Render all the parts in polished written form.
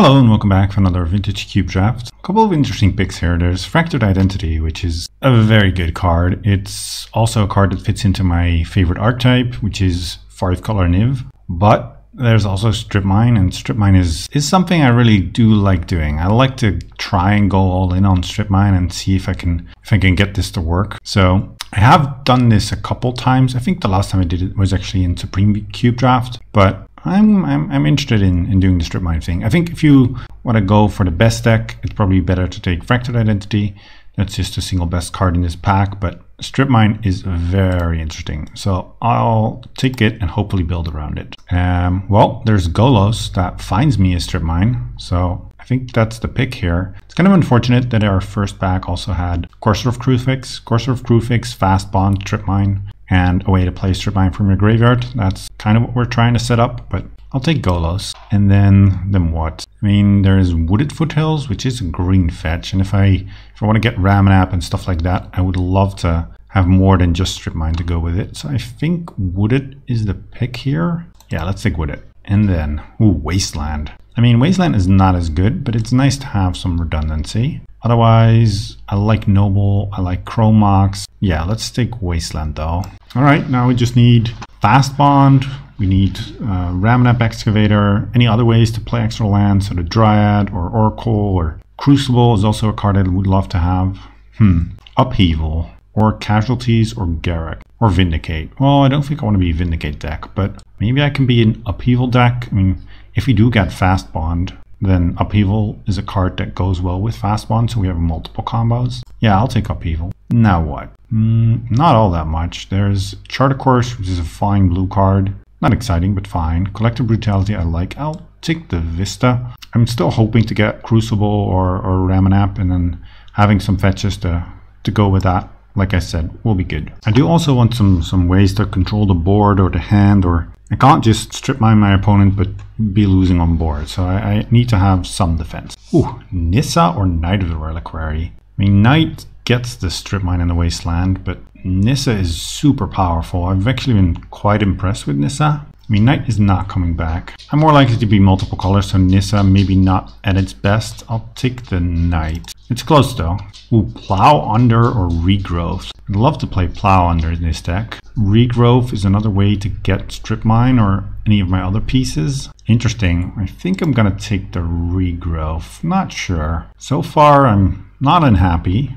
Hello and welcome back for another Vintage Cube Draft. A couple of interesting picks here. There's Fractured Identity, which is a very good card. It's also a card that fits into my favorite archetype, which is 5-color Niv. But there's also Strip Mine, and Strip Mine is something I really do like doing. I like to try and go all in on Strip Mine and see if I can get this to work. So I have done this a couple times. I think the last time I did it was actually in Supreme Cube Draft, but I'm interested in doing the Strip Mine thing. I think if you want to go for the best deck, it's probably better to take Fractured Identity. That's just the single best card in this pack, but Strip Mine is very interesting. So I'll take it and hopefully build around it. Well, there's Golos that finds me a Strip Mine, so I think that's the pick here. It's kind of unfortunate that our first pack also had Courser of Kruphix, Fast Bond, Strip Mine, and a way to play Strip Mine from your graveyard. That's kind of what we're trying to set up, but I'll take Golos. And then what? I mean, there's Wooded Foothills, which is a green fetch, and if I want to get Ramanap and stuff like that, I would love to have more than just Strip Mine to go with it. So I think Wooded is the pick here. Yeah, let's take Wooded. And then, Wasteland. I mean, Wasteland is not as good, but it's nice to have some redundancy. Otherwise, I like Noble, I like Chrome Mox. Yeah, let's take Wasteland though. All right, now we just need Fast Bond. We need Ramanap Excavator. Any other ways to play extra lands? So the Dryad or Oracle or Crucible is also a card I would love to have. Upheaval or Casualties or Garruk or Vindicate. Well, I don't think I want to be a Vindicate deck, but maybe I can be an Upheaval deck. I mean, if we do get Fast Bond, then Upheaval is a card that goes well with Fast Bond, so we have multiple combos. Yeah, I'll take Upheaval. Now what? Not all that much. There's Charter Course, which is a fine blue card. Not exciting, but fine. Collective Brutality I like. I'll take the Vista. I'm still hoping to get Crucible or Ramanap, and then having some fetches to go with that, like I said, will be good. I do also want some ways to control the board or the hand, or I can't just Strip Mine my opponent but be losing on board, so I need to have some defense. Nissa or Knight of the Reliquary. I mean, Knight gets the Strip Mine in the Wasteland, but Nissa is super powerful. I've actually been quite impressed with Nissa. I mean, Knight is not coming back. I'm more likely to be multiple colors, so Nissa maybe not at its best. I'll take the Knight. It's close though. Plow Under or Regrowth. I'd love to play Plow Under in this deck. Regrowth is another way to get Strip Mine or any of my other pieces. Interesting. I think I'm gonna take the Regrowth. Not sure. So far, I'm not unhappy.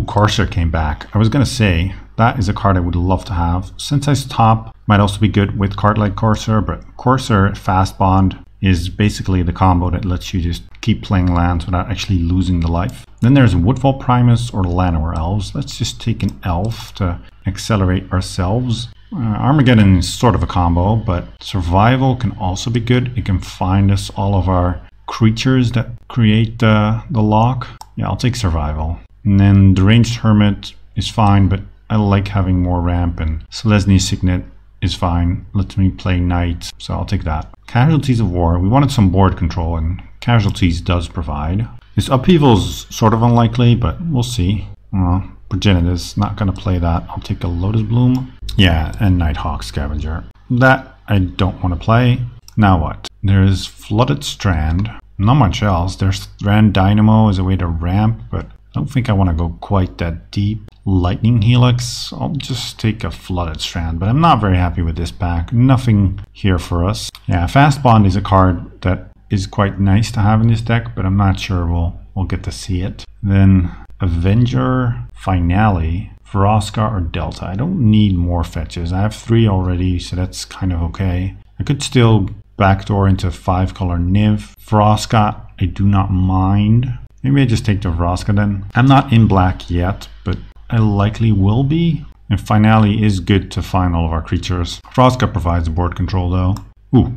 Courser came back. I was gonna say, that is a card I would love to have. Sensei's Top might also be good with card like Courser, but Courser Fast Bond is basically the combo that lets you just keep playing lands without actually losing the life. Then there's Woodfall Primus or Llanowar Elves. Let's just take an elf to accelerate ourselves. Armageddon is sort of a combo, but Survival can also be good. It can find us all of our creatures that create the lock. Yeah, I'll take Survival. And then Deranged Hermit is fine, but I like having more ramp, and Selesnya Signet is fine. Lets me play Knight, so I'll take that. Casualties of War. We wanted some board control, and Casualties does provide. This Upheaval is sort of unlikely, but we'll see. Progenitus, not going to play that. I'll take a Lotus Bloom. Yeah, and Nighthawk Scavenger. That I don't want to play. Now what? There's Flooded Strand. Not much else. There's Strand Dynamo as a way to ramp, but I don't think I want to go quite that deep. Lightning Helix. I'll just take a Flooded Strand, but I'm not very happy with this pack. Nothing here for us. Yeah, Fast Bond is a card that is quite nice to have in this deck, but I'm not sure we'll get to see it. Then Avenger, Finale, Vraska or Delta. I don't need more fetches. I have 3 already, so that's kind of okay. I could still backdoor into 5-color Niv. Vraska, I do not mind. Maybe I just take the Vraska then. I'm not in black yet, but I likely will be. And Finale is good to find all of our creatures. Vraska provides board control though.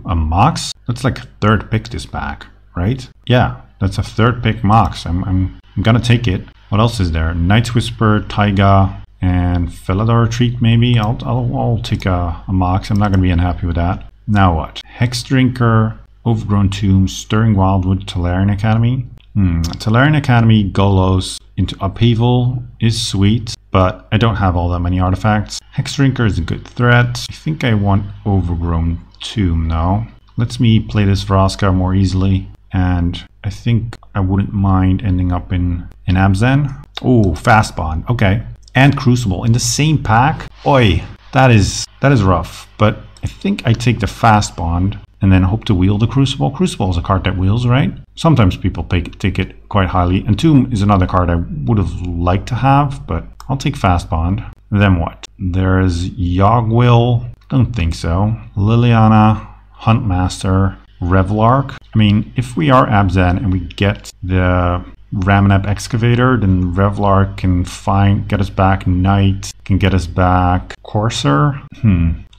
A Mox? That's like a 3rd pick this pack, right? Yeah, that's a 3rd pick Mox. I'm gonna take it. What else is there? Night's Whisper, Taiga, and Felidar Retreat maybe. I'll take a Mox. I'm not gonna be unhappy with that. Now what? Hex Drinker, Overgrown Tomb, Stirring Wildwood, Tolarian Academy. Tolarian Academy Golos into Upheaval is sweet, but I don't have all that many artifacts. Hex Drinker is a good threat. I think I want Overgrown Tomb now. Lets me play this Vraska more easily. and I think I wouldn't mind ending up in Abzan. Oh, Fast Bond. Okay. And Crucible in the same pack. Oi, that is rough. But I think I take the Fast Bond and then hope to wheel the Crucible. Crucible is a card that wheels, right? Sometimes people take it quite highly. Entomb is another card I would have liked to have, but I'll take Fast Bond. Then what? There's Yogwill. Don't think so. Liliana, Huntmaster, Revlark. I mean, if we are Abzan and we get the Ramunap Excavator, then Revlark can get us back Knight, can get us back Courser.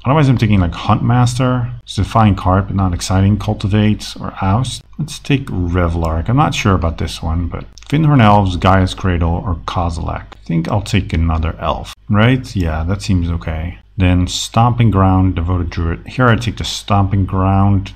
Otherwise I'm taking like Huntmaster. It's a fine card, but not exciting. Cultivate or Oust. Let's take Revlark. I'm not sure about this one, but Fyndhorn Elves, Gaia's Cradle, or Kozilek. I think I'll take another elf, right? Yeah, that seems okay. Then Stomping Ground, Devoted Druid. Here I take the Stomping Ground.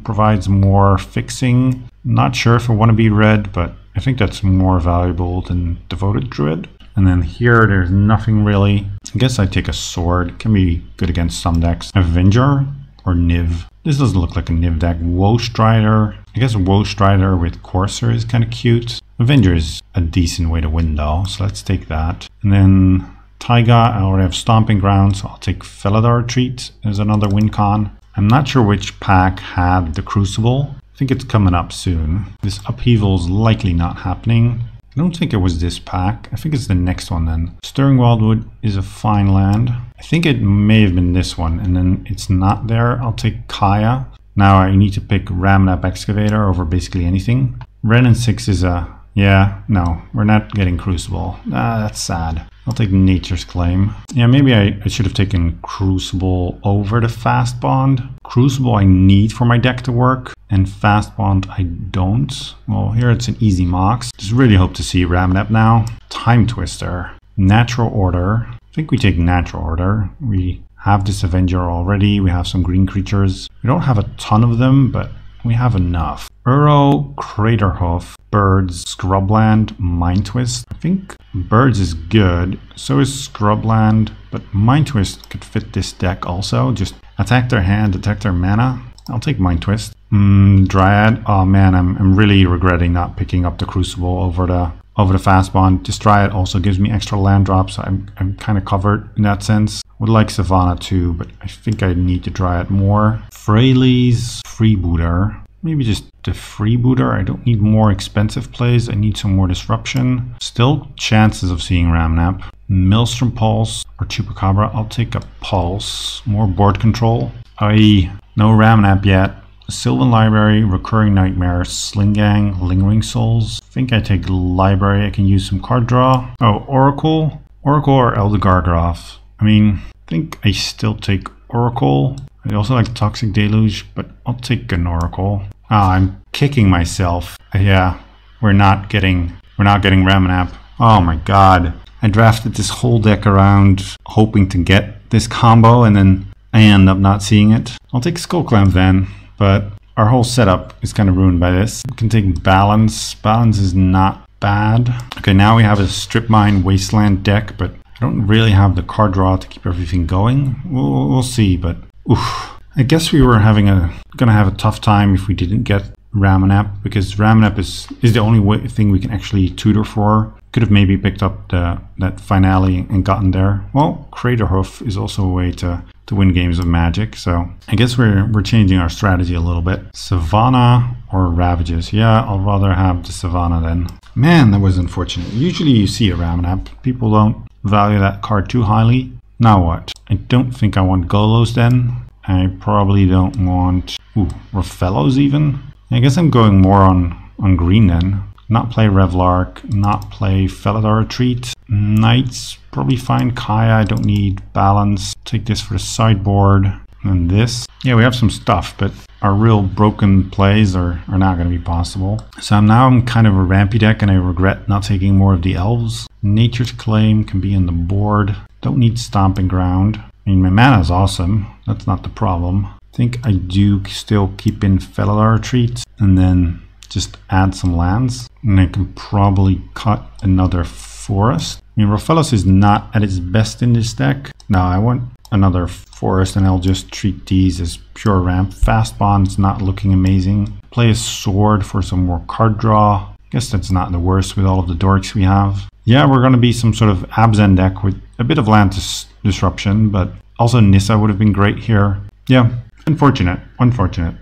Provides more fixing. Not sure if I want to be red, but I think that's more valuable than Devoted Druid. And then here, there's nothing really. I guess I take a Sword. Can be good against some decks. Avenger or Niv. This doesn't look like a Niv deck. Woe Strider. I guess Woe Strider with Courser is kind of cute. Avenger is a decent way to win though, so let's take that. And then Taiga, I already have Stomping Ground, so I'll take Felidar Retreat as another win con. I'm not sure which pack had the Crucible. I think it's coming up soon. This upheaval is likely not happening. I don't think it was this pack. I think it's the next one then. Stirring Wildwood is a fine land. I think it may have been this one, and then it's not there. I'll take Kaya. Now I need to pick Ramunap Excavator over basically anything. Wrenn and 6 is a... Yeah, no, we're not getting Crucible. That's sad. I'll take Nature's Claim. Yeah, maybe I should have taken Crucible over the Fast Bond. Crucible I need for my deck to work, and Fast Bond I don't. Well, here it's an easy Mox. Just really hope to see Ramunap now. Time Twister. Natural Order. I think we take Natural Order. We have this Avenger already. We have some green creatures. We don't have a ton of them, but we have enough. Uro, Craterhoof, Birds, Scrubland, Mind Twist. I think Birds is good, so is Scrubland, but Mind Twist could fit this deck also. Just attack their hand, attack their mana. I'll take Mind Twist. Dryad. Oh man, I'm really regretting not picking up the Crucible over the Fast Bond. This Dryad also gives me extra land drops, so I'm kind of covered in that sense. Would like Savannah too, but I think I need the Dryad more. Freyalise, Freebooter. Maybe just the Freebooter. I don't need more expensive plays. I need some more disruption. Still chances of seeing Ramunap. Maelstrom Pulse or Chupacabra. I'll take a Pulse. More board control. No Ramunap yet. Sylvan Library, Recurring Nightmare, Slingang, Lingering Souls. I think I take Library. I can use some card draw. Oh, Oracle. Oracle or Eldegargroth. I mean, I think I still take Oracle. I also like Toxic Deluge, but I'll take an Oracle. I'm kicking myself. Yeah, we're not getting Ramunap. Oh my god. I drafted this whole deck around hoping to get this combo, and then I end up not seeing it. I'll take Skullclamp then, but our whole setup is kind of ruined by this. We can take Balance. Balance is not bad. Okay, now we have a Strip Mine Wasteland deck, but I don't really have the card draw to keep everything going. We'll see, but oof. I guess we were gonna have a tough time if we didn't get Ramunap, because Ramunap is the only thing we can actually tutor for. Could have maybe picked up that Finale and gotten there. Well, Craterhoof is also a way to win games of Magic, so I guess we're changing our strategy a little bit. Savannah or Ravages? Yeah, I'll rather have the Savannah then. Man, that was unfortunate. Usually you see a Ramunap. People don't value that card too highly. Now what? I don't think I want Golos then. I probably don't want Rofellos even. I guess I'm going more on green then. Not play Revlark, not play Felidar Retreat. Knights, probably fine. Kaya, I don't need Balance. Take this for the sideboard. And this. Yeah, we have some stuff, but our real broken plays are not going to be possible. So now I'm kind of a rampy deck, and I regret not taking more of the elves. Nature's Claim can be in the board. Don't need Stomping Ground. I mean, my mana is awesome. That's not the problem. I think I do still keep in Felidar Retreat and then just add some lands. And I can probably cut another forest. I mean, Rofellos is not at its best in this deck. No, I want another forest and I'll just treat these as pure ramp. Fast Bond's not looking amazing. Play a sword for some more card draw. Guess that's not the worst with all of the dorks we have. Yeah, we're going to be some sort of Abzan deck with a bit of land disruption, but also Nissa would have been great here. Yeah, unfortunate,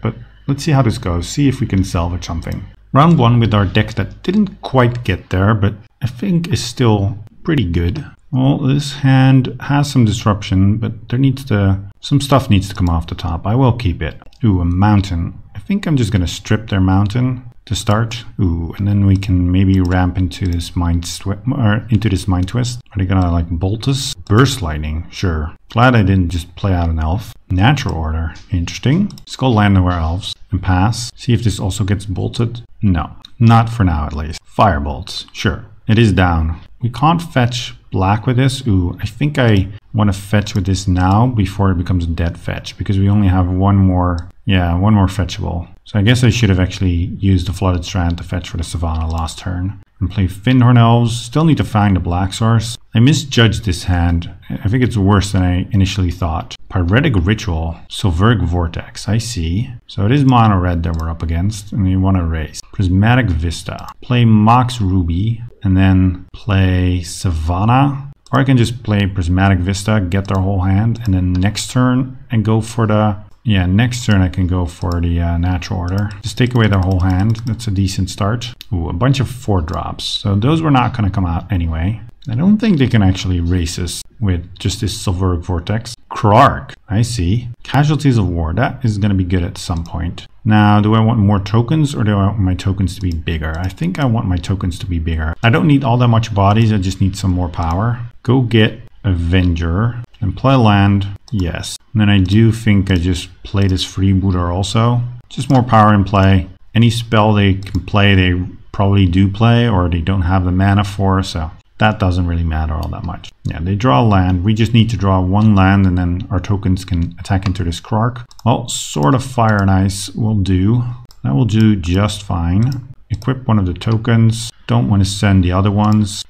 but let's see how this goes. See if we can salvage something. Round 1 with our deck that didn't quite get there, but I think is still pretty good. Well, this hand has some disruption, but there needs to... some stuff needs to come off the top. I will keep it. Ooh, a mountain. I think I'm just going to strip their mountain to start. Ooh, and then we can maybe ramp into this mind twist. Are they gonna like bolt us? Burst lightning, sure. Glad I didn't just play out an elf. Natural order, interesting. Let's go land nowhere elves and pass. See if this also gets bolted. No, not for now at least. Firebolts, sure. It is down. We can't fetch black with this. Ooh, I think I want to fetch with this now before it becomes a dead fetch, because we only have one more. Yeah, one more fetchable. So I guess I should have actually used the Flooded Strand to fetch for the Savannah last turn. And play Fyndhorn Elves. Still need to find a black source. I misjudged this hand. I think it's worse than I initially thought. Pyretic Ritual. Sulfuric Vortex. I see. So it is mono red that we're up against. And we want to raise. Prismatic Vista. Play Mox Ruby. And then play Savannah. Or I can just play Prismatic Vista, get their whole hand. And then next turn and go for the... yeah, next turn I can go for the natural order. Just take away their whole hand. That's a decent start. Ooh, a bunch of 4-drops. So those were not going to come out anyway. I don't think they can actually race us with just this Sulfuric Vortex. Krark, I see. Casualties of War. That is going to be good at some point. Now, do I want more tokens or do I want my tokens to be bigger? I think I want my tokens to be bigger. I don't need all that much bodies. I just need some more power. Go get Avenger and play land. Yes. And then I do think I just play this Freebooter also. Just more power in play. Any spell they can play, they probably do play, or they don't have the mana for, so that doesn't really matter all that much. Yeah, they draw a land. We just need to draw one land, and then our tokens can attack into this Krark. Well, Sword of Fire and Ice will do. That will do just fine. Equip one of the tokens. Don't want to send the other ones.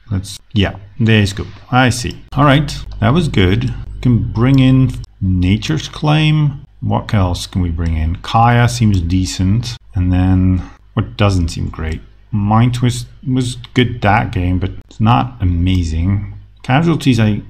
Yeah, there's good. I see. All right, that was good. Can bring in Nature's Claim. What else can we bring in? Kaya seems decent. And then what doesn't seem great? Mind Twist was good that game, but it's not amazing. Casualties I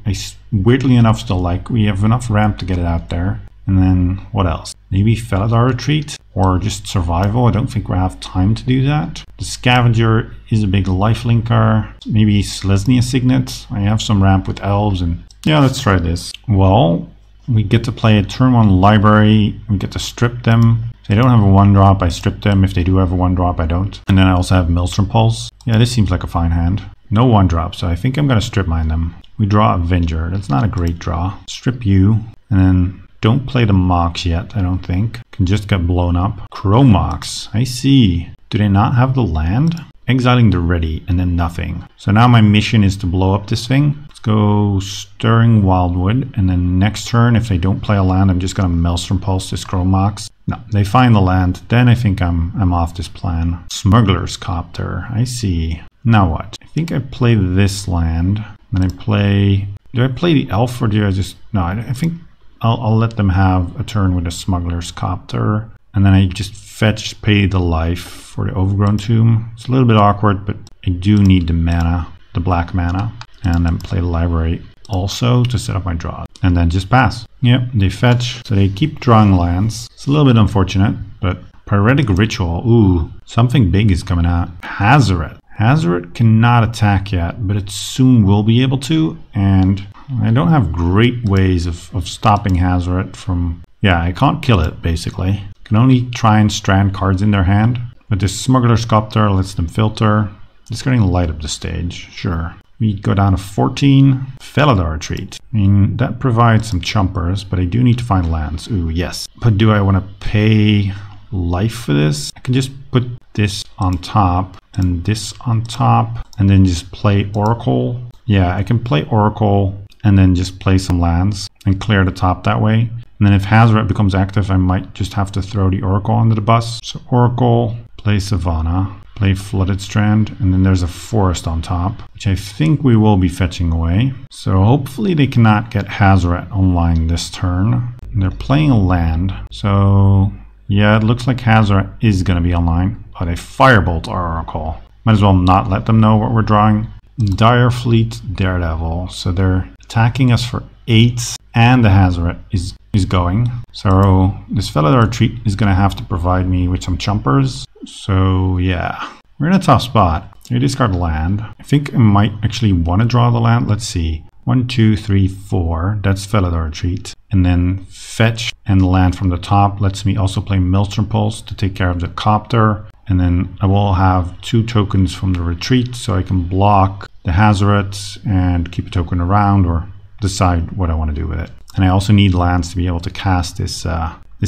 weirdly enough still like. We have enough ramp to get it out there. And then what else? Maybe Felidar Retreat or just Survival. I don't think we have time to do that. The Scavenger is a big lifelinker. Maybe Selesnya Signet. I have some ramp with elves and yeah, let's try this. Well, we get to play a turn 1 library. We get to strip them. If they don't have a 1-drop, I strip them. If they do have a 1-drop, I don't. And then I also have Maelstrom Pulse. Yeah, this seems like a fine hand. No 1-drop, so I think I'm going to strip mine them. We draw Avenger. That's not a great draw. Strip you. And then don't play the Mox yet, I don't think. Can just get blown up. Chromox. I see. Do they not have the land? Exiling the ready and then nothing. So now my mission is to blow up this thing. Let's go Stirring Wildwood. And then next turn, if they don't play a land, I'm just going to Maelstrom Pulse this Chromox. No, they find the land. Then I think I'm off this plan. Smuggler's Copter. I see. Now what? I think I play this land. Then I play... do I play the elf or do I just... no, I think I'll let them have a turn with a Smuggler's Copter. And then I just fetch, pay the life for the Overgrown Tomb. It's a little bit awkward, but I do need the mana, the black mana. And then play the library also to set up my draw. And then just pass. Yep, they fetch. So they keep drawing lands. It's a little bit unfortunate, but Pyretic Ritual. Ooh, something big is coming out. Hazoret. Hazoret cannot attack yet, but it soon will be able to. And I don't have great ways of stopping Hazoret from... yeah, I can't kill it, basically. Can only try and strand cards in their hand. But this Smuggler's Copter lets them filter. It's going to light up the stage, sure. We go down to 14. Felidar Retreat. I mean, that provides some chumpers, but I do need to find lands. Ooh, yes. But do I want to pay life for this? I can just put this on top and this on top and then just play Oracle. Yeah, I can play Oracle and then just play some lands and clear the top that way. And then if Hazoret becomes active, I might just have to throw the Oracle under the bus. So Oracle, play Savannah. play Flooded Strand, and then there's a forest on top, which I think we will be fetching away. So hopefully they cannot get Hazoret online this turn. They're playing a land, so yeah, it looks like Hazoret is going to be online, but a Firebolt our Oracle. Might as well not let them know what we're drawing. Dire Fleet Daredevil, so they're attacking us for 8, and the Hazoret is going. So this Felidar Retreat is going to have to provide me with some chumpers. So yeah, we're in a tough spot. You discard land. I think I might actually want to draw the land. Let's see. 1, 2, 3, 4. That's Felidar Retreat. And then fetch and land from the top lets me also play Maelstrom Pulse to take care of the Copter. And then I will have 2 tokens from the retreat, so I can block the Hazoret and keep a token around or decide what I want to do with it. And I also need lands to be able to cast this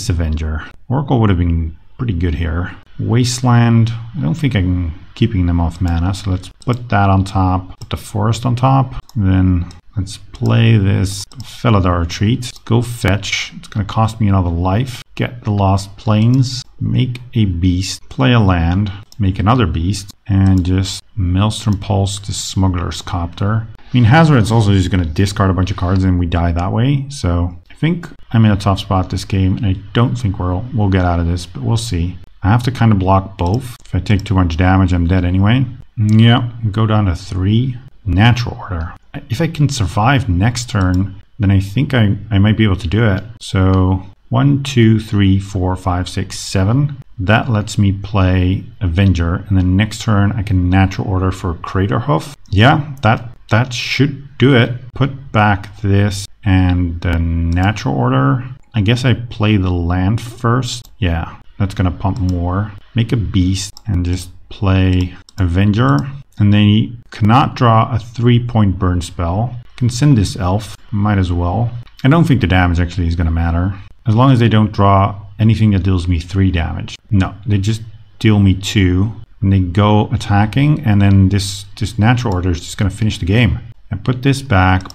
Avenger. Oracle would have been pretty good here. Wasteland, I don't think I'm keeping them off mana, so let's put that on top, put the forest on top. Then let's play this Felidar Retreat. Go fetch. It's going to cost me another life. Get the Lost Plains. Make a beast. Play a land. Make another beast. And just Maelstrom Pulse to Smuggler's Copter. I mean, Hazoret's also just going to discard a bunch of cards and we die that way. So I think I'm in a tough spot this game, and I don't think we'll get out of this, but we'll see. I have to kind of block both. If I take too much damage, I'm dead anyway. Yeah, go down to 3. Natural Order. If I can survive next turn, then I think I might be able to do it. So 1, 2, 3, 4, 5, 6, 7. That lets me play Avenger, and then next turn I can Natural Order for Craterhoof. Yeah, that should do it. Put back this and the Natural Order. I guess I play the land first. Yeah, that's gonna pump more. Make a beast and just play Avenger. And then you cannot draw a 3-point burn spell. Can send this elf, might as well. I don't think the damage actually is gonna matter. As long as they don't draw anything that deals me 3 damage. No, they just deal me 2. And they go attacking, and then this Natural Order is just gonna finish the game. And put this back,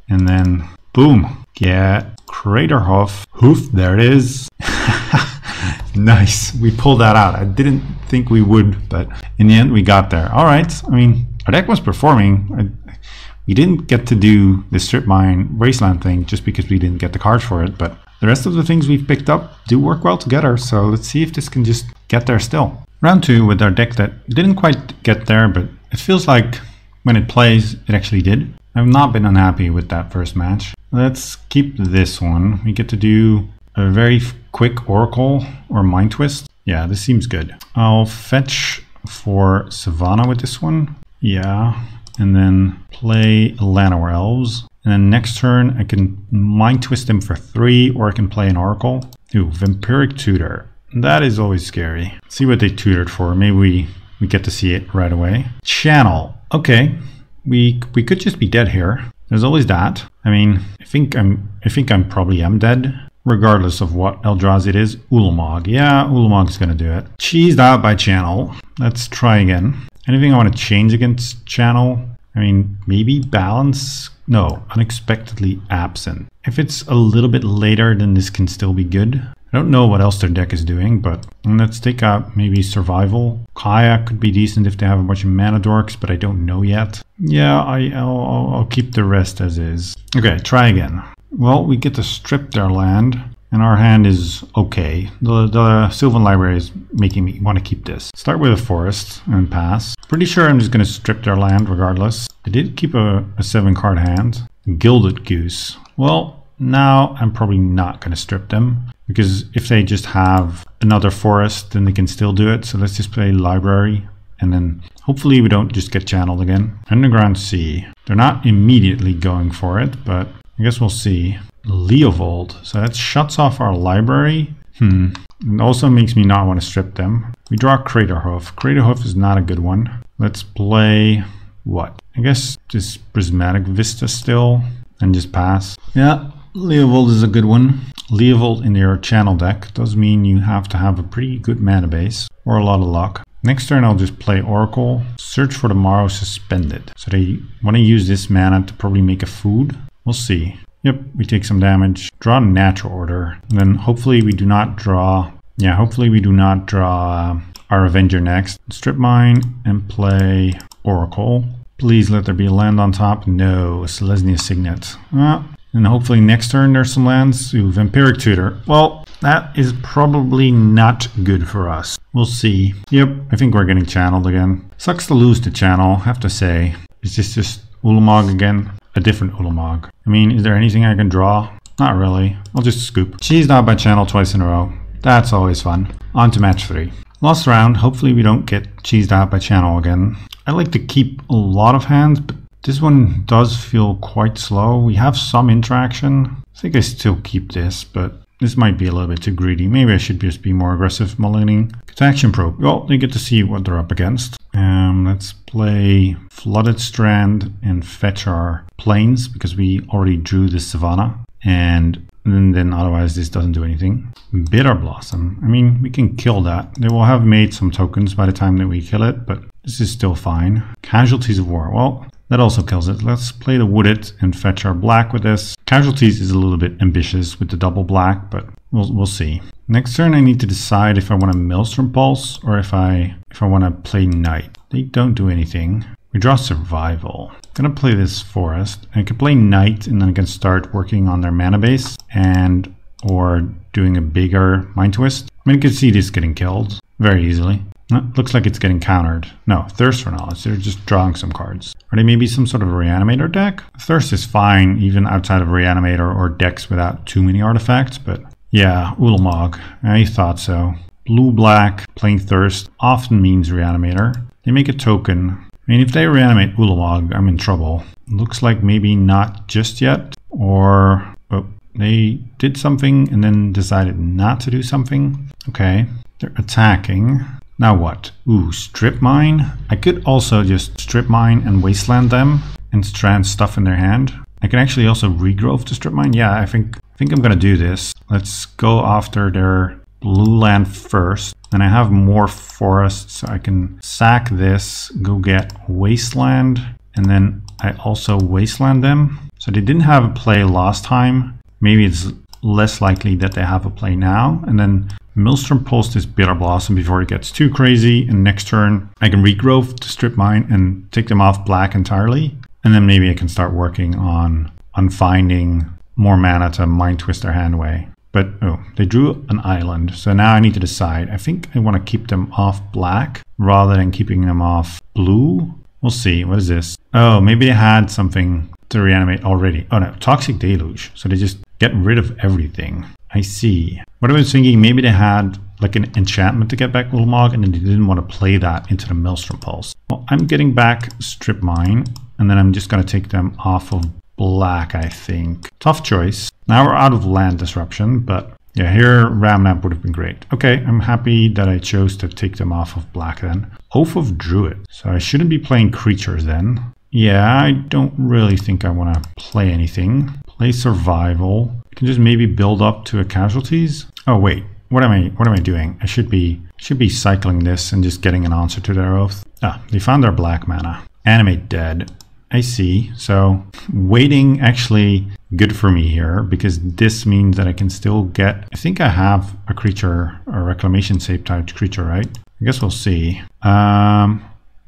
and then boom. Get Craterhoof. Hoof, there it is. Nice, we pulled that out. I didn't think we would, but in the end we got there. All right, I mean, our deck was performing. We didn't get to do the Strip Mine Wasteland thing just because we didn't get the cards for it, but the rest of the things we've picked up do work well together, so let's see if this can just get there still. Round 2 with our deck that didn't quite get there, but it feels like when it plays, it actually did. I've not been unhappy with that first match. Let's keep this one. We get to do a very quick Oracle or Mind Twist. Yeah, this seems good. I'll fetch for Savannah with this one. Yeah, and then play Llanowar Elves. And then next turn I can Mind Twist him for 3, or I can play an Oracle. Ooh, Vampiric Tutor. That is always scary. Let's see what they tutored for. Maybe we get to see it right away. Channel. Okay, we could just be dead here. There's always that. I mean, I think I'm probably dead. Regardless of what Eldrazi it is. Ulamog. Yeah, Ulamog's gonna do it. Cheesed out by Channel. Let's try again. Anything I want to change against Channel? I mean, maybe Balance? No, Unexpectedly Absent. If it's a little bit later, then this can still be good. I don't know what else their deck is doing, but let's take out maybe Survival. Kaya could be decent if they have a bunch of mana dorks, but I don't know yet. Yeah, I'll keep the rest as is. Okay, try again. Well, we get to strip their land, and our hand is okay. The Sylvan Library is making me want to keep this. Start with a forest and pass. Pretty sure I'm just going to strip their land regardless. I did keep a 7-card hand. Gilded Goose. Well, now I'm probably not going to strip them, because if they just have another forest, then they can still do it. So let's just play Library, and then hopefully we don't just get channeled again. Underground Sea. They're not immediately going for it, but I guess we'll see. Leovold. So that shuts off our library. It also makes me not want to strip them. We draw Craterhoof. Craterhoof is not a good one. Let's play what? I guess just Prismatic Vista still and just pass. Yeah, Leovold is a good one. Leovold in your channel deck does mean you have to have a pretty good mana base or a lot of luck. Next turn I'll just play Oracle. Search for Tomorrow Suspended. So they want to use this mana to probably make a food. We'll see. Yep, we take some damage. Draw Natural Order. And then hopefully we do not draw... Yeah, hopefully we do not draw our Avenger next. Strip mine and play Oracle. Please let there be a land on top. No, Selesnya Signet. And hopefully next turn there's some lands. Ooh, Vampiric Tutor. Well, that is probably not good for us. We'll see. Yep, I think we're getting channeled again. Sucks to lose the channel, have to say. Is this just Ulamog again? A different Ulamog. I mean, is there anything I can draw? Not really. I'll just scoop. Cheesed out by channel twice in a row. That's always fun. On to match 3. Last round, hopefully we don't get cheesed out by channel again. I like to keep a lot of hands, but this one does feel quite slow. We have some interaction. I think I still keep this, but this might be a little bit too greedy. Maybe I should just be more aggressive mulliganing. Action Probe. Well, you get to see what they're up against. Let's play Flooded Strand and fetch our plains because we already drew the Savannah. And then otherwise this doesn't do anything. Bitter Blossom. I mean, we can kill that. They will have made some tokens by the time that we kill it, but this is still fine. Casualties of War. Well, that also kills it. Let's play the Wooded and fetch our black with this. Casualties is a little bit ambitious with the double black, but we'll see. Next turn I need to decide if I want a Maelstrom Pulse or if I want to play Knight. They don't do anything. We draw Survival. I'm gonna play this Forest. I can play Knight and then I can start working on their mana base or doing a bigger Mind Twist. I mean, you can see this getting killed very easily. Looks like it's getting countered. No, Thirst for Knowledge. They're just drawing some cards. Are they maybe some sort of Reanimator deck? Thirst is fine, even outside of Reanimator or decks without too many artifacts, but yeah, Ulamog. I thought so. Blue-black, playing Thirst often means Reanimator. They make a token. I mean, if they reanimate Ulamog, I'm in trouble. Looks like maybe not just yet, or they did something and then decided not to do something. Okay, they're attacking. Now what? Ooh, Strip Mine. I could also just Strip Mine and Wasteland them and strand stuff in their hand. I can actually also regrowth the Strip Mine. Yeah, I think I'm gonna do this. Let's go after their blue land first. Then I have more forests, so I can sack this, go get Wasteland, and then I also Wasteland them. So they didn't have a play last time. Maybe it's less likely that they have a play now. And then Maelstrom Pulse this Bitter Blossom before it gets too crazy. And next turn, I can regrowth to Strip Mine and take them off black entirely. And then maybe I can start working on finding more mana to Mind Twist their hand away. But, oh, they drew an island. So now I need to decide. I think I want to keep them off black rather than keeping them off blue. We'll see. What is this? Oh, maybe they had something to reanimate already. Oh, no. Toxic Deluge. So they just get rid of everything. I see. What I was thinking, maybe they had like an enchantment to get back Ulamog and then they didn't want to play that into the Maelstrom Pulse. Well, I'm getting back Strip Mine and then I'm just going to take them off of black, I think. Tough choice. Now we're out of land disruption, but yeah, here Ramnap would have been great. Okay, I'm happy that I chose to take them off of black then. Oath of Druid. So I shouldn't be playing creatures then. Yeah, I don't really think I want to play anything. Play Survival. I can just maybe build up to a Casualties. Oh wait, what am I doing? I should be cycling this and just getting an answer to their oath. Ah, they found their black mana. Animate Dead. I see. So waiting actually good for me here because this means that I can still get, I think I have a creature, a Reclamation Save type creature, right? I guess we'll see. No,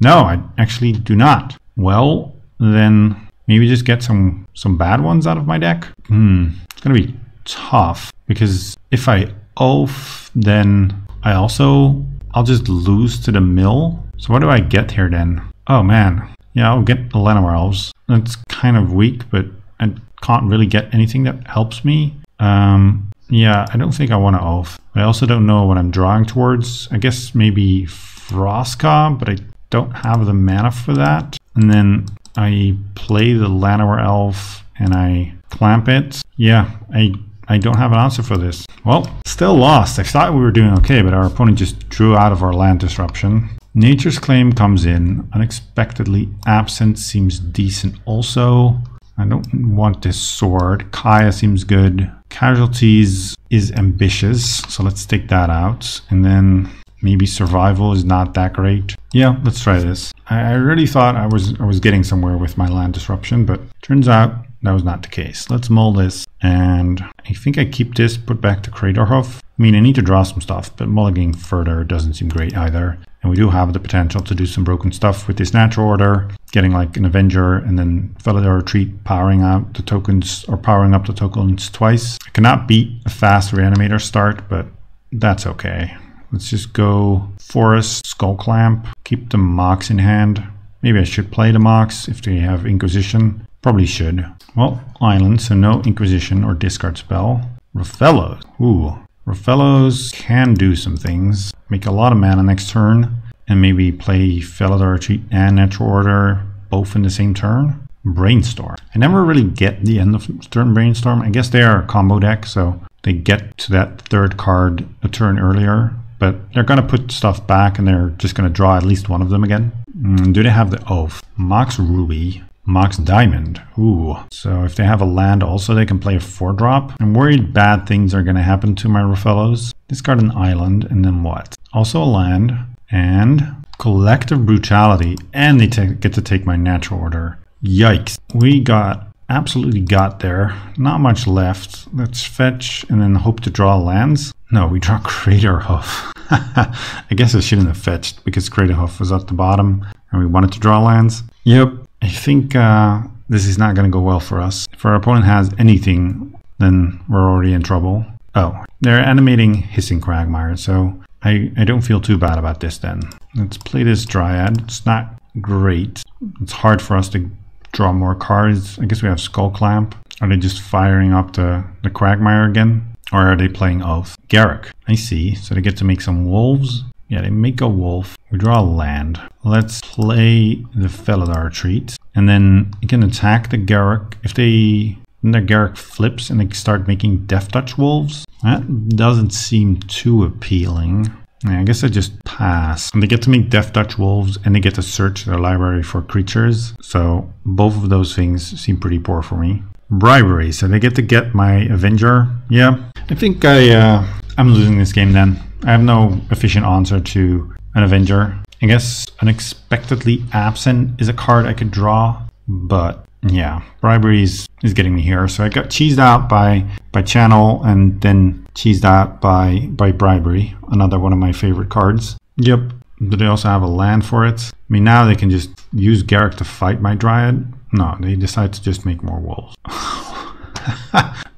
I actually do not. Well, then maybe just get some bad ones out of my deck. It's gonna be tough because if I oath, then I'll just lose to the mill. So what do I get here then? Oh man. Yeah, I'll get the Llanowar Elves. That's kind of weak, but I can't really get anything that helps me. Yeah, I don't think I want to oath. I also don't know what I'm drawing towards. I guess maybe Frostca, but I don't have the mana for that. And then I play the Llanowar Elf and I clamp it. Yeah, I don't have an answer for this. Well, still lost. I thought we were doing okay, but our opponent just drew out of our land disruption. Nature's Claim comes in. Unexpectedly Absent seems decent also. I don't want this sword. Kaya seems good. Casualties is ambitious, so let's take that out. And then maybe Survival is not that great. Yeah, let's try this. I really thought I was getting somewhere with my land disruption, but turns out that was not the case. Let's mull this, and I think I keep this, put back to Craterhoof. I mean, I need to draw some stuff, but mulliganing further doesn't seem great either. And we do have the potential to do some broken stuff with this natural order, getting like an Avenger and then Felidar Retreat powering out the tokens or powering up the tokens twice. I cannot beat a fast Reanimator start, but that's okay. Let's just go Forest, Skull Clamp, keep the Mox in hand. Maybe I should play the Mox if they have Inquisition. Probably should. Well, Island, so no Inquisition or discard spell. Rofellos. Ooh. Rofellos can do some things. Make a lot of mana next turn. And maybe play Felidar Retreat and Natural Order both in the same turn. Brainstorm. I never really get the end of turn Brainstorm. I guess they are a combo deck, so they get to that third card a turn earlier. But they're going to put stuff back and they're just going to draw at least one of them again. Do they have the Oath? Mox Ruby. Mox Diamond. Ooh. So if they have a land also, they can play a 4-drop. I'm worried bad things are going to happen to my Rofellos. Discard an island and then what? Also a land and Collective Brutality. And they get to take my Natural Order. Yikes. We absolutely got there. Not much left. Let's fetch and then hope to draw lands. No, we draw Crater Hoof. I guess I shouldn't have fetched because Crater Hoof was at the bottom and we wanted to draw lands. Yep. I think this is not going to go well for us. If our opponent has anything, then we're already in trouble. Oh, they're animating Hissing Quagmire, so I don't feel too bad about this then. Let's play this Dryad. It's not great. It's hard for us to draw more cards. I guess we have Skull Clamp. Are they just firing up the Quagmire again? Or are they playing Oath? Garruk. I see. So they get to make some wolves. Yeah, they make a wolf. We draw a land. Let's play the Felidar Retreat. And then you can attack the Garruk. If their Garruk flips and they start making Death Touch wolves, that doesn't seem too appealing. Yeah, I guess I just pass. And they get to make Death Touch wolves and they get to search their library for creatures. So both of those things seem pretty poor for me. Bribery. So they get my Avenger. Yeah, I think I'm losing this game then. I have no efficient answer to an Avenger. I guess Unexpectedly Absent is a card I could draw, but yeah, Bribery is getting me here. So I got cheesed out by Channel and then cheesed out by Bribery, another one of my favorite cards. Yep, but they also have a land for it. I mean, now they can just use Garruk to fight my Dryad. No, they decide to just make more wolves.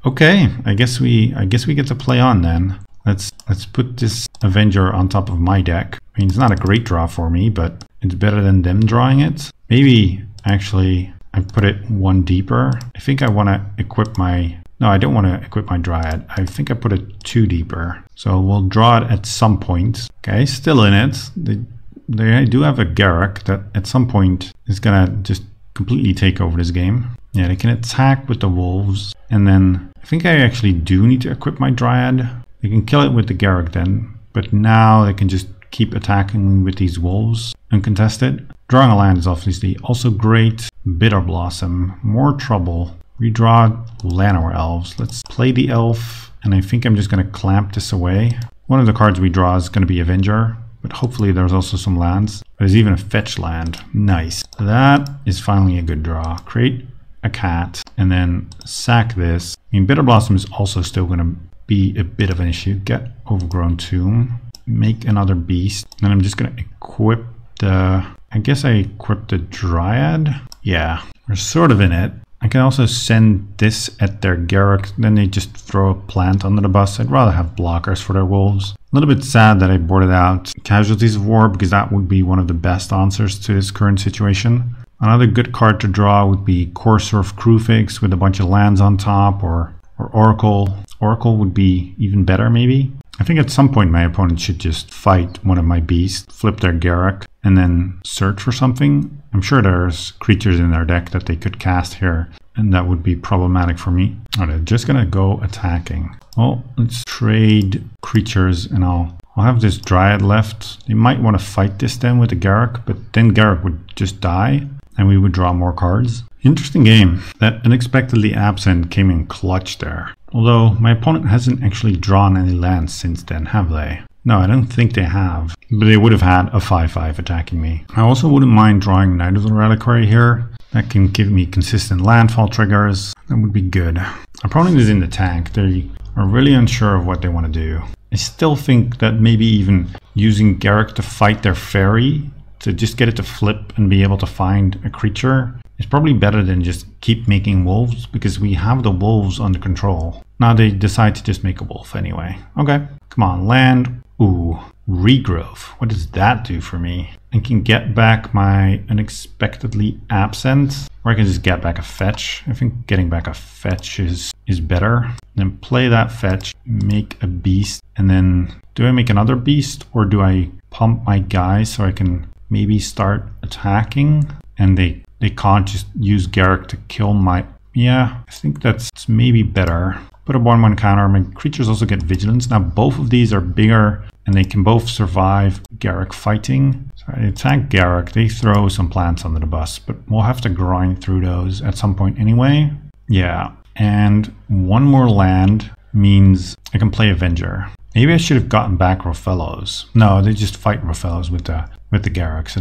Okay, I guess we get to play on then. Let's put this Avenger on top of my deck. I mean, it's not a great draw for me, but it's better than them drawing it. Maybe, actually, I put it one deeper. I think I want to equip my... No, I don't want to equip my Dryad. I think I put it 2 deeper. So we'll draw it at some point. Okay, still in it. They do have a Garruk that at some point is going to just completely take over this game. Yeah, they can attack with the wolves. And then I think I actually do need to equip my Dryad. They can kill it with the Garruk then, but now they can just keep attacking with these wolves uncontested. Drawing a land is obviously also great. Bitter Blossom, more trouble. Redraw Llanowar Elves. Let's play the elf, and I think I'm just going to clamp this away. One of the cards we draw is going to be Avenger, but hopefully there's also some lands. There's even a fetch land. Nice. That is finally a good draw. Create a cat, and then sack this. I mean, Bitter Blossom is also still going to be a bit of an issue. Get Overgrown Tomb, make another beast, and I'm just gonna equip the... I guess I equipped the Dryad. Yeah, we're sort of in it. I can also send this at their Garruk, then they just throw a plant under the bus. I'd rather have blockers for their wolves. A little bit sad that I boarded out Casualties of War because that would be one of the best answers to this current situation. Another good card to draw would be Courser of Kruphix with a bunch of lands on top, or Oracle. Oracle would be even better, maybe. I think at some point my opponent should just fight one of my beasts, flip their Garruk, and then search for something. I'm sure there's creatures in their deck that they could cast here, and that would be problematic for me. Alright, just gonna go attacking. Well, let's trade creatures, and I'll have this Dryad left. They might want to fight this then with the Garruk, but then Garruk would just die, and we would draw more cards. Interesting game. That Unexpectedly Absent came in clutch there. Although my opponent hasn't actually drawn any lands since then, have they? No, I don't think they have. But they would have had a 5/5 attacking me. I also wouldn't mind drawing Knight of the Reliquary here. That can give me consistent landfall triggers. That would be good. Opponent is in the tank. They are really unsure of what they want to do. I still think that maybe even using Garruk to fight their fairy, to just get it to flip and be able to find a creature, is probably better than just keep making wolves, because we have the wolves under control. Now they decide to just make a wolf anyway. Okay, come on, land. Ooh, regrowth. What does that do for me? I can get back my unexpectedly absent, or I can just get back a fetch. I think getting back a fetch is better. Then play that fetch, make a beast, and then do I make another beast, or do I pump my guys so I can maybe start attacking? And they can't just use Garruk to kill my... Yeah, I think that's maybe better. Put a 1/1 counter. My creatures also get vigilance. Now both of these are bigger and they can both survive Garruk fighting. So I attack Garruk. They throw some plants under the bus, but we'll have to grind through those at some point anyway. Yeah, and one more land means I can play Avenger. Maybe I should have gotten back Rofellos. No, they just fight Rofellos with the Garruk, so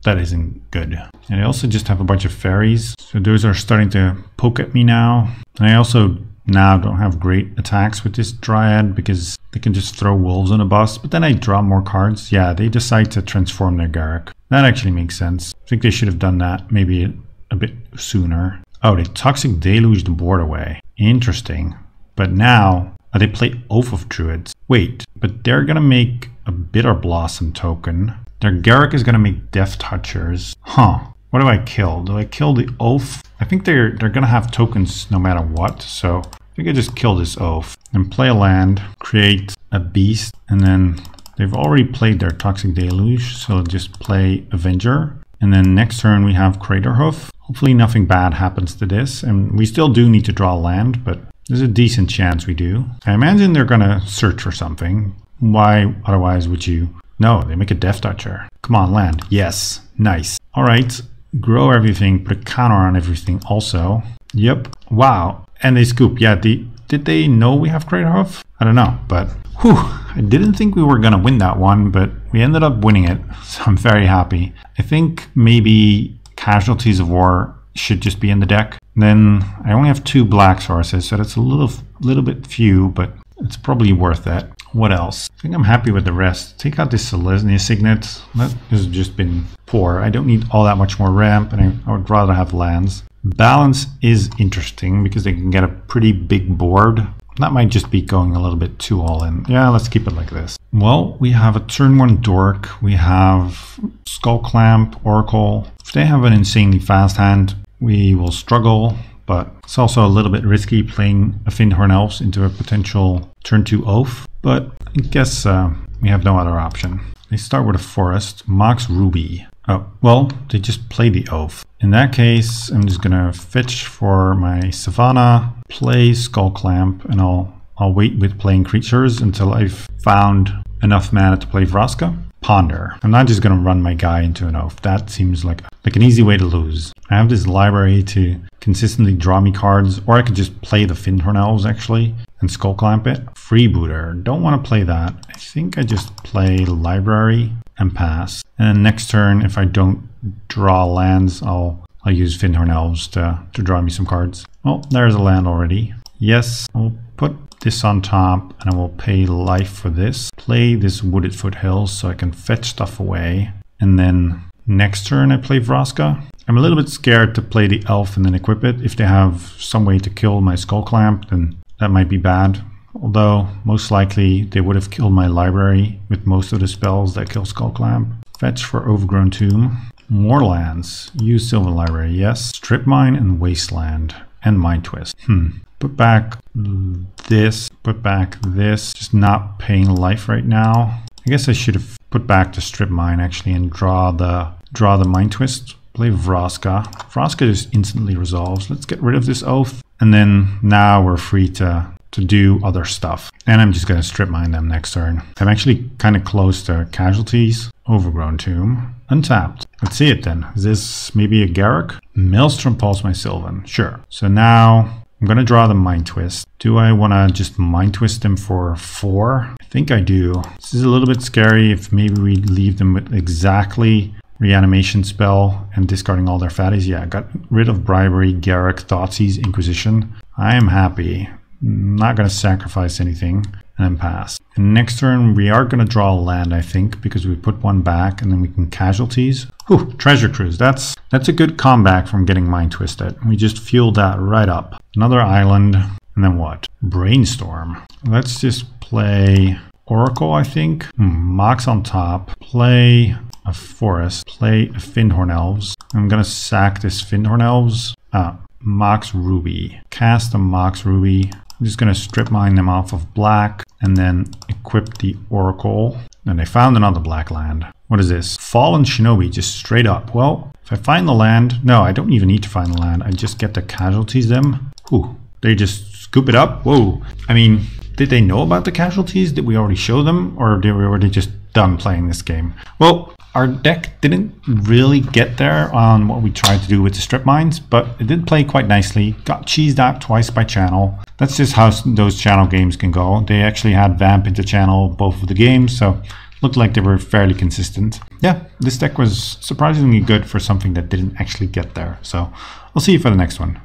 that isn't good. And I also just have a bunch of fairies, so those are starting to poke at me now. And I also now don't have great attacks with this Dryad because they can just throw wolves on a bus, but then I draw more cards. Yeah, they decide to transform their Garruk. That actually makes sense. I think they should have done that maybe a bit sooner. Oh, they Toxic Deluge the board away. Interesting. But now they play Oath of Druids. Wait, but they're gonna make a Bitter Blossom token. Their Garruk is gonna make Death Touchers. Huh. What do I kill? Do I kill the Oath? I think they're gonna have tokens no matter what, so I think I just kill this Oath and play a land, create a beast, and then they've already played their Toxic Deluge, so I'll just play Avenger. And then next turn we have Craterhoof. Hopefully nothing bad happens to this, and we still do need to draw land, but there's a decent chance we do. I imagine they're gonna search for something. Why otherwise would you? No, they make a Death Toucher. Come on, land. Yes, nice. All right. Grow everything, put a counter on everything also. Yep. Wow. And they scoop. Yeah, did they know we have Craterhoof? I don't know, but whew, I didn't think we were going to win that one, but we ended up winning it, so I'm very happy. I think maybe Casualties of War should just be in the deck. Then I only have 2 black sources, so that's a little bit few, but it's probably worth it. What else? I think I'm happy with the rest. Take out this Selesnya Signet. That has just been poor. I don't need all that much more ramp, and I would rather have lands. Balance is interesting because they can get a pretty big board. That might just be going a little bit too all in. Yeah, let's keep it like this. Well, we have a turn 1 Dork. We have Skullclamp, Oracle. If they have an insanely fast hand, we will struggle. But it's also a little bit risky playing a Fyndhorn Elves into a potential turn 2 Oath. But I guess we have no other option. They start with a Forest. Mox Ruby. Oh, well, they just play the Oath. In that case, I'm just gonna fetch for my Savannah, play Skullclamp, and I'll wait with playing creatures until I've found enough mana to play Vraska. Ponder. I'm not just gonna run my guy into an Oath. That seems like an easy way to lose. I have this library to consistently draw me cards, or I could just play the Fyndhorn Elves actually and Skullclamp it. Freebooter. Don't want to play that. I think I just play library and pass. And then next turn, if I don't draw lands, I'll use Fyndhorn Elves to draw me some cards. Well, there's a land already. Yes, I'll put this on top and I will pay life for this. Play this Wooded Foothills so I can fetch stuff away. And then next turn I play Vraska. I'm a little bit scared to play the Elf and then equip it. If they have some way to kill my Skullclamp, then that might be bad. Although most likely they would have killed my library with most of the spells that kill Skullclamp. Fetch for Overgrown Tomb. More lands. Use Sylvan Library, yes. Strip Mine and Wasteland. And Mind Twist. Put back this. Put back this. Just not paying life right now. I guess I should have put back the Strip Mine actually and draw the Mind Twist. Play Vraska. Vraska just instantly resolves. Let's get rid of this Oath. And then now we're free to do other stuff. And I'm just going to Strip Mine them next turn. I'm actually kind of close to Casualties. Overgrown Tomb. Untapped. Let's see it then. Is this maybe a Garruk? Maelstrom Pulse my Sylvan. Sure. So now I'm going to draw the Mind Twist. Do I want to just Mind Twist them for 4? I think I do. This is a little bit scary if maybe we leave them with exactly Reanimation spell and discarding all their fatties. Yeah, got rid of Bribery, Garruk, Thoughtseize, Inquisition. I am happy. Not going to sacrifice anything. And then pass. And next turn we are going to draw a land, I think, because we put one back and then we can casualties. Whew, Treasure Cruise. That's a good comeback from getting Mind Twisted. We just fueled that right up. Another island. And then what? Brainstorm. Let's just play Oracle, I think. Mox on top. Play a forest. Play a Fyndhorn Elves. I'm going to sack this Fyndhorn Elves. Mox Ruby. Cast a Mox Ruby. I'm just going to strip mine them off of black and then equip the Oracle. And I found another black land. What is this? Fallen Shinobi, just straight up. Well, if I find the land, no, I don't even need to find the land. I just get the casualties them. Ooh, they just scoop it up. Whoa. I mean, did they know about the casualties? Did we already show them? Or were they just done playing this game? Well, our deck didn't really get there on what we tried to do with the strip mines, but it did play quite nicely. Got cheesed out twice by channel. That's just how those channel games can go. They actually had Vamp into channel both of the games, so looked like they were fairly consistent. Yeah, this deck was surprisingly good for something that didn't actually get there. So I'll see you for the next one.